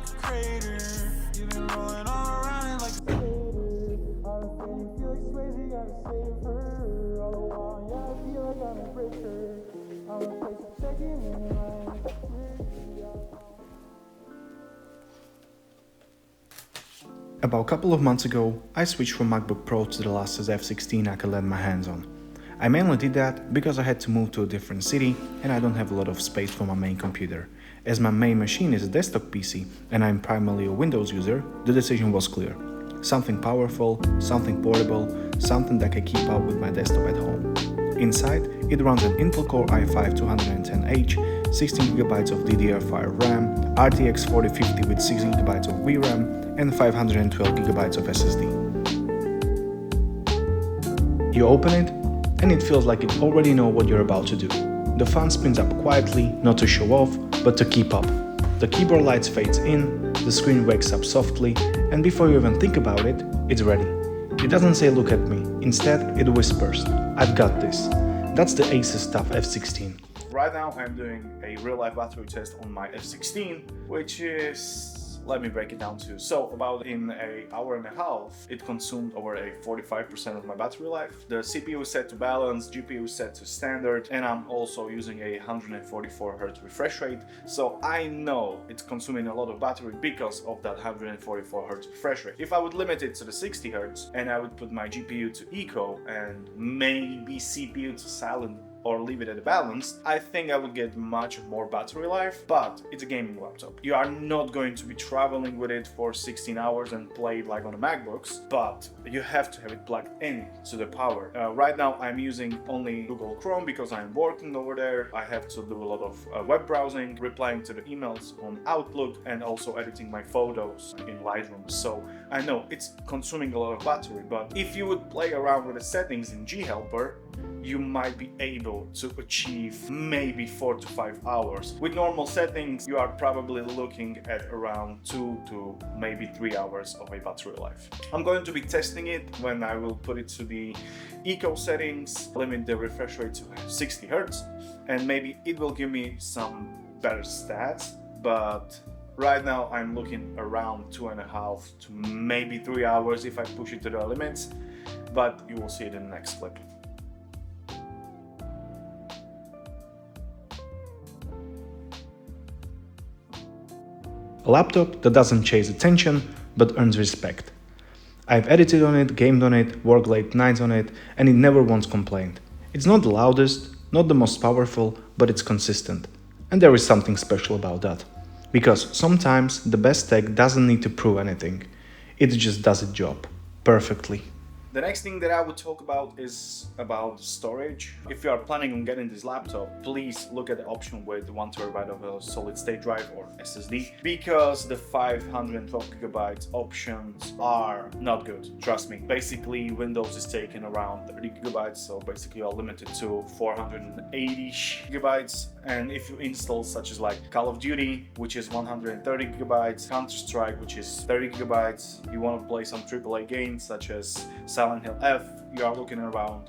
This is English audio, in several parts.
like a crater. You've been rolling all around it like a skater. I've been feeling Felix Swayze, gotta save her. All the while, yeah, I feel like I'm a breaker. I'm a place to check in line. About a couple of months ago, I switched from MacBook Pro to the Asus F16 I could lay my hands on. I mainly did that because I had to move to a different city and I don't have a lot of space for my main computer. As my main machine is a desktop PC and I'm primarily a Windows user, the decision was clear. Something powerful, something portable, something that can keep up with my desktop at home. Inside, it runs an Intel Core i5-210H, 16GB of DDR5 RAM, RTX 4050 with 6GB of VRAM, and 512GB of SSD. You open it, and it feels like you already know what you're about to do. The font spins up quietly, not to show off, but to keep up. The keyboard light fades in, the screen wakes up softly, and before you even think about it, it's ready. It doesn't say look at me, instead it whispers, I've got this. That's the Asus TUF F16. Right now I'm doing a real-life battery test on my F16, which is, let me break it down to. So about in an hour and a half, it consumed over a 45% of my battery life. The CPU is set to balance, GPU is set to standard, and I'm also using a 144Hz refresh rate. So I know it's consuming a lot of battery because of that 144Hz refresh rate. If I would limit it to the 60Hz and I would put my GPU to eco and maybe CPU to silent or leave it at a balance, I think I would get much more battery life, but it's a gaming laptop. You are not going to be traveling with it for 16 hours and play it like on the MacBooks, but you have to have it plugged in to the power. Right now I'm using only Google Chrome because I'm working over there. I have to do a lot of web browsing, replying to the emails on Outlook, and also editing my photos in Lightroom. So I know it's consuming a lot of battery, but if you would play around with the settings in G-Helper, you might be able to achieve maybe 4 to 5 hours. With normal settings, you are probably looking at around 2 to maybe 3 hours of a battery life. I'm going to be testing it when I will put it to the eco settings, limit the refresh rate to 60 Hz, and maybe it will give me some better stats, but right now I'm looking around 2.5 to maybe 3 hours if I push it to the limits, but you will see it in the next clip. A laptop that doesn't chase attention, but earns respect. I've edited on it, gamed on it, worked late nights on it, and it never once complained. It's not the loudest, not the most powerful, but it's consistent. And there is something special about that. Because sometimes the best tech doesn't need to prove anything. It just does its job perfectly. The next thing that I would talk about is about storage. If you are planning on getting this laptop, please look at the option with 1TB of a solid state drive or SSD, because the 512GB options are not good, trust me. Basically, Windows is taking around 30GB, so basically you are limited to 480GB. And if you install such as like Call of Duty, which is 130GB, Counter-Strke, which is 30GB, you want to play some AAA games such as Silent Hill F, you are looking around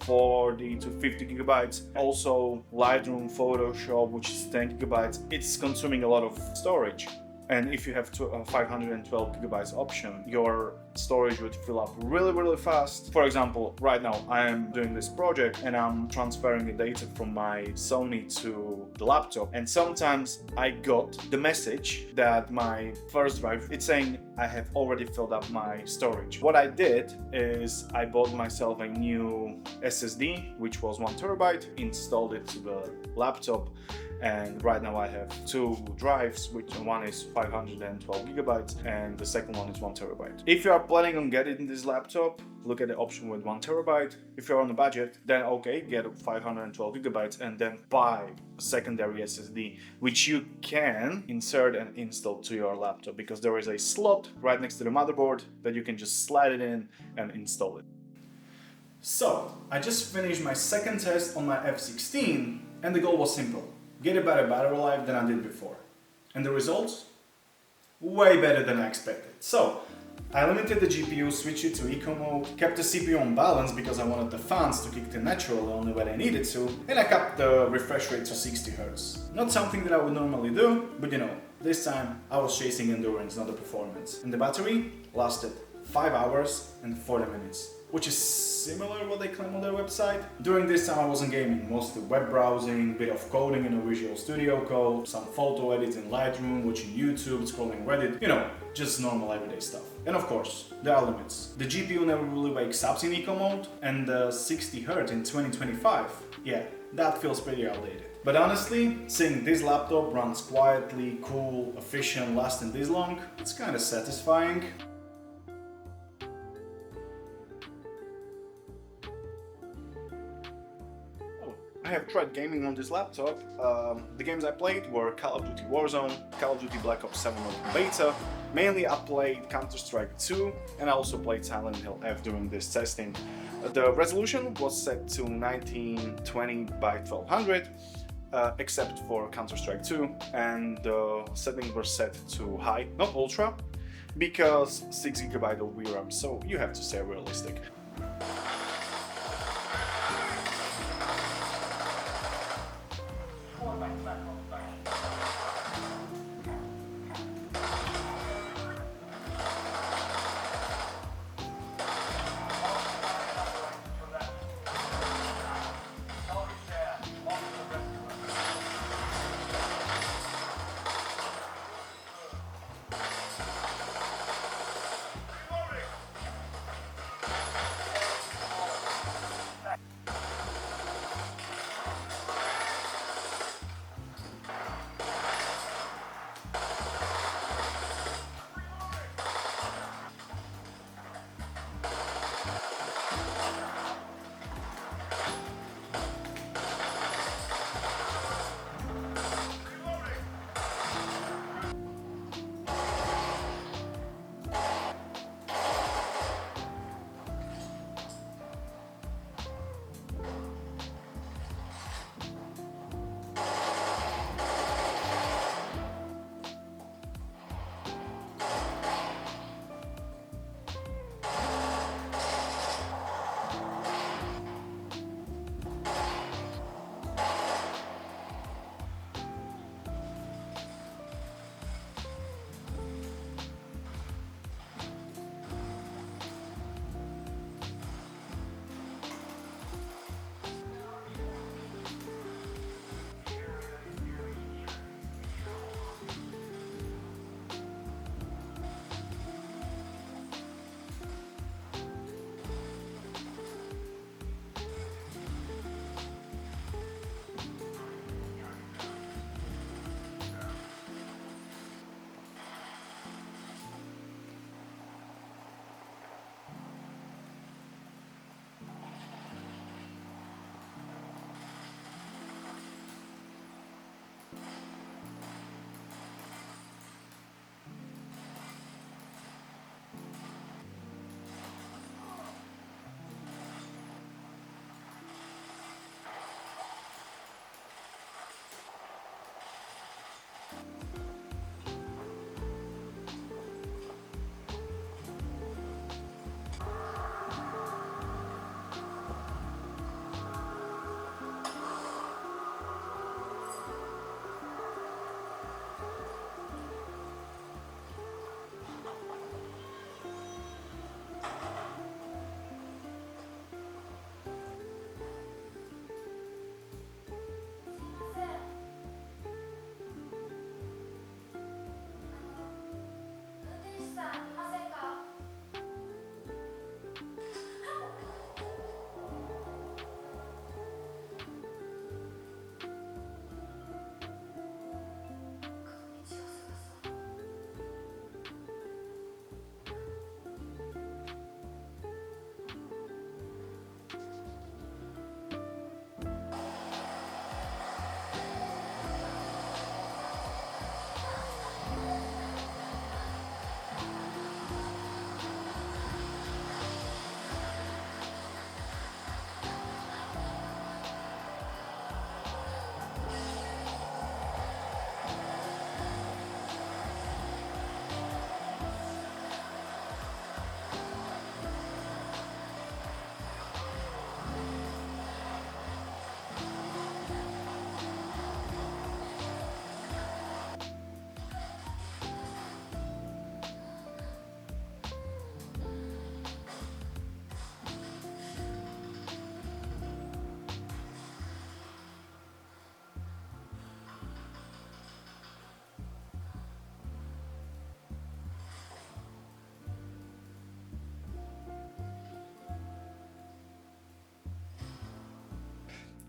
40 to 50GB. Also Lightroom, Photoshop, which is 10GB. It's consuming a lot of storage. And if you have 512GB option, your storage would fill up really fast. For example, right now I am doing this project and I'm transferring the data from my Sony to the laptop, and sometimes I got the message that my first drive, it's saying I have already filled up my storage. What I did is I bought myself a new SSD, which was 1TB, installed it to the laptop, and right now I have 2 drives, which one is 512GB and the second one is 1TB. If you are planning on getting this laptop, look at the option with 1TB. If you're on a budget, then okay, get 512GB and then buy a secondary SSD, which you can insert and install to your laptop, because there is a slot right next to the motherboard that you can just slide it in and install it. So, I just finished my second test on my F16 and the goal was simple. Get a better battery life than I did before. And the results? Way better than I expected. So, I limited the GPU, switched it to eco mode, kept the CPU on balance because I wanted the fans to kick in naturally only when I needed to, and I kept the refresh rate to 60 Hz. Not something that I would normally do, but you know, This time I was chasing endurance, not the performance. And the battery lasted 5 hours and 40 minutes, which is similar to what they claim on their website. During this time I wasn't gaming, mostly web browsing, bit of coding in a Visual Studio Code, some photo edits in Lightroom, watching YouTube, scrolling Reddit, you know, just normal everyday stuff. And of course, there are limits. The GPU never really wakes up in eco mode, and the 60Hz in 2025, yeah, that feels pretty outdated. But honestly, seeing this laptop runs quietly, cool, efficient, lasting this long, it's kinda satisfying. I have tried gaming on this laptop. The games I played were Call of Duty Warzone, Call of Duty Black Ops 7 Open Beta. Mainly I played Counter-Strike 2 and I also played Silent Hill F during this testing. The resolution was set to 1920 by 1200, except for Counter-Strike 2, and the settings were set to high, not ultra, because 6GB of VRAM, so you have to stay realistic.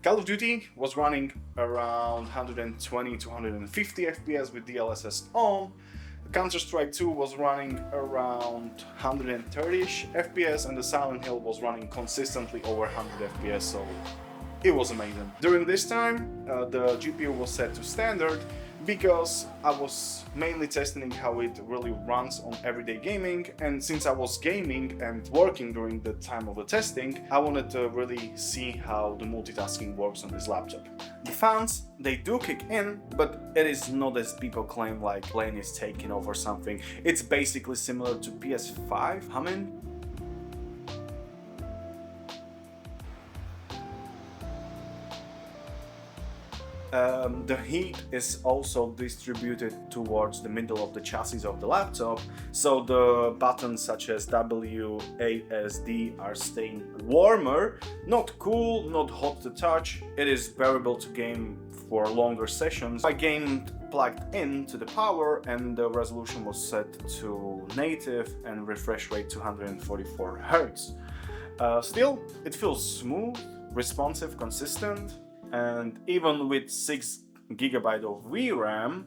Call of Duty was running around 120 to 150 FPS with DLSS on. Counter-Strike 2 was running around 130-ish FPS, and the Silent Hill was running consistently over 100 FPS, so it was amazing. During this time, the GPU was set to standard because I was mainly testing how it really runs on everyday gaming, and since I was gaming and working during the time of the testing, I wanted to really see how the multitasking works on this laptop. The fans, they do kick in, but it is not as people claim, like lane is taking over something. It's basically similar to PS5 humming. The heat is also distributed towards the middle of the chassis of the laptop, so the buttons such as W, A, S, D are staying warmer, not cool, not hot to touch. It is bearable to game for longer sessions. I gamed plugged in to the power, and the resolution was set to native and refresh rate 244 Hz. Still, it feels smooth, responsive, consistent. And even with 6 GB of VRAM,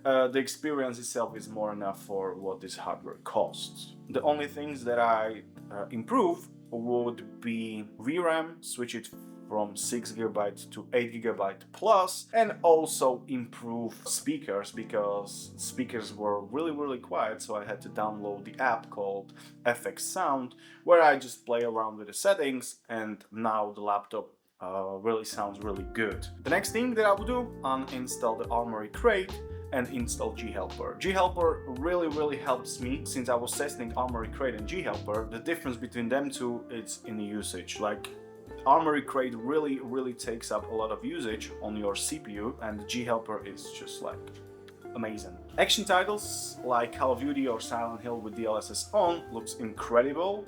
the experience itself is more enough for what this hardware costs. The only things that I improve would be VRAM, switch it from 6 GB to 8 GB plus, and also improve speakers, because speakers were really quiet, so I had to download the app called FX Sound, where I just play around with the settings, and now the laptop really sounds really good. The next thing that I will do, uninstall the Arnoury crate and install G-Helper. G-Helper really helps me. Since I was testing Arnoury crate and G-Helper, the difference between them two is in the usage. Like, Arnoury crate really takes up a lot of usage on your CPU, and the G-Helper is just like amazing. Action titles like Call of Duty or Silent Hill with DLSS on looks incredible.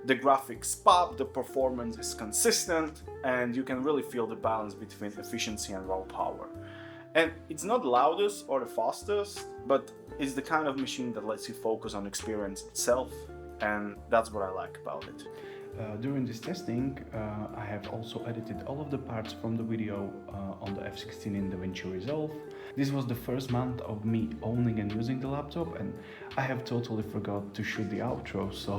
The graphics pop, the performance is consistent, and you can really feel the balance between efficiency and raw power. And it's not the loudest or the fastest, but it's the kind of machine that lets you focus on experience itself, and that's what I like about it. During this testing, I have also edited all of the parts from the video on the F16 in DaVinci Resolve. This was the first month of me owning and using the laptop, and I have totally forgot to shoot the outro, so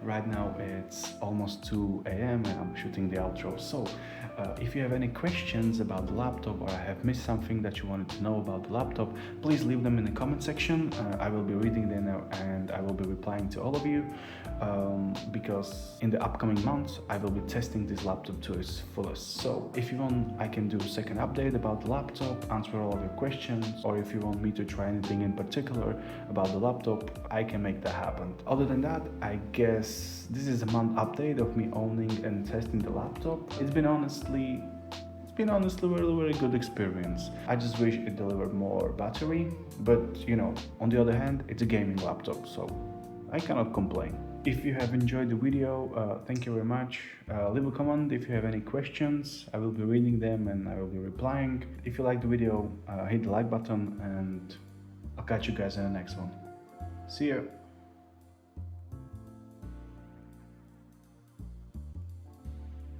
right now it's almost 2 AM and I'm shooting the outro. So if you have any questions about the laptop, or I have missed something that you wanted to know about the laptop, please leave them in the comment section. I will be reading them and I will be replying to all of you, because in the upcoming months I will be testing this laptop to its fullest. So if you want, I can do a second update about the laptop, answer all of your questions, or if you want me to try anything in particular about the laptop, I can make that happen. Other than that, I guess this is a month update of me owning and testing the laptop. It's been honestly very good experience. I just wish it delivered more battery, but you know, on the other hand, it's a gaming laptop, so I cannot complain. If you have enjoyed the video, thank you very much. Leave a comment if you have any questions. I will be reading them and I will be replying. If you like the video, hit the like button, and I'll catch you guys in the next one. See ya!